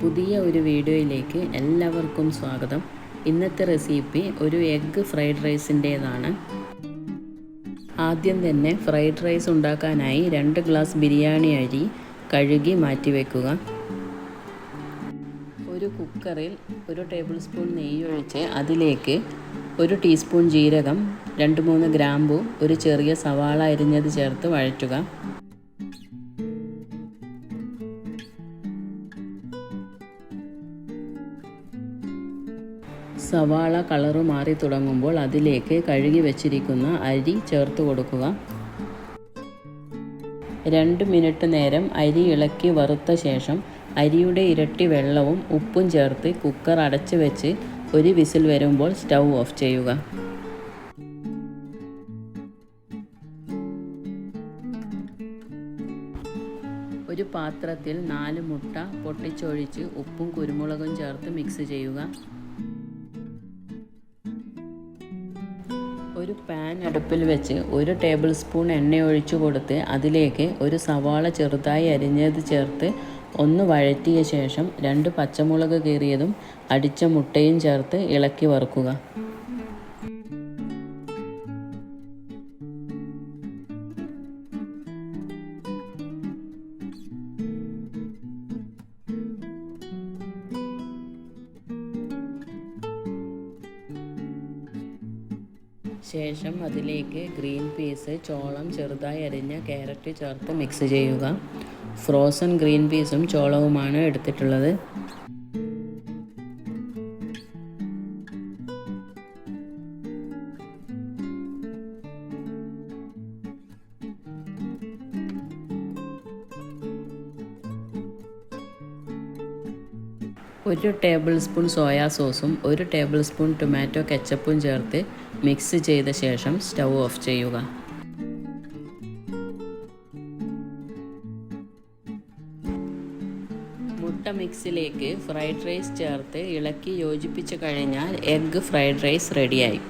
പുതിയ ഒരു വീഡിയോയിലേക്ക് എല്ലാവർക്കും സ്വാഗതം. ഇന്നത്തെ റെസിപ്പി ഒരു എഗ്ഗ് ഫ്രൈഡ് റൈസിൻ്റേതാണ്. ആദ്യം തന്നെ ഫ്രൈഡ് റൈസ് ഉണ്ടാക്കാനായി 2 ഗ്ലാസ് ബിരിയാണി അരി കഴുകി മാറ്റി വയ്ക്കുക. ഒരു കുക്കറിൽ 1 ടേബിൾ സ്പൂൺ നെയ്യ് ഒഴിച്ച് അതിലേക്ക് 1 ടീസ്പൂൺ ജീരകം, 2-3 ഗ്രാമ്പു, ഒരു ചെറിയ സവാള അരിഞ്ഞത് ചേർത്ത് വഴറ്റുക. സവാള കളറ് മാറി തുടങ്ങുമ്പോൾ അതിലേക്ക് കഴുകി വെച്ചിരിക്കുന്ന അരി ചേർത്ത് കൊടുക്കുക. 2 മിനിറ്റ് നേരം അരി ഇളക്കി വറുത്ത ശേഷം അരിയുടെ ഇരട്ടി വെള്ളവും ഉപ്പും ചേർത്ത് കുക്കർ അടച്ച് വെച്ച് 1 വിസിൽ വരുമ്പോൾ സ്റ്റൗ ഓഫ് ചെയ്യുക. ഒരു പാത്രത്തിൽ 4 മുട്ട പൊട്ടിച്ചൊഴിച്ച് ഉപ്പും കുരുമുളകും ചേർത്ത് മിക്സ് ചെയ്യുക. ഒരു പാൻ അടുപ്പിൽ വെച്ച് 1 ടേബിൾ സ്പൂൺ എണ്ണ ഒഴിച്ചു കൊടുത്ത് അതിലേക്ക് ഒരു സവാള ചെറുതായി അരിഞ്ഞത് ചേർത്ത് ഒന്ന് വഴറ്റിയ ശേഷം 2 പച്ചമുളക് കീറിയതും അടിച്ച മുട്ടയും ചേർത്ത് ഇളക്കി വറുക്കുക. ശേഷം അതിലേക്ക് ഗ്രീൻ പീസ്, ചോളം, ചെറുതായി അരിഞ്ഞ ക്യാരറ്റ് ചേർത്ത് മിക്സ് ചെയ്യുക. ഫ്രോസൺ ഗ്രീൻ പീസും ചോളവുമാണ് എടുത്തിട്ടുള്ളത്. ഒരു ടേബിൾ സ്പൂൺ സോയാ സോസും 1 ടേബിൾ സ്പൂൺ ടൊമാറ്റോ കെച്ചപ്പും ചേർത്ത് മിക്സ് ചെയ്ത ശേഷം സ്റ്റൗ ഓഫ് ചെയ്യുക. മുട്ട മിക്സിലേക്ക് ഫ്രൈഡ് റൈസ് ചേർത്ത് ഇളക്കി യോജിപ്പിച്ച് കഴിഞ്ഞാൽ എഗ്ഗ് ഫ്രൈഡ് റൈസ് റെഡിയായി.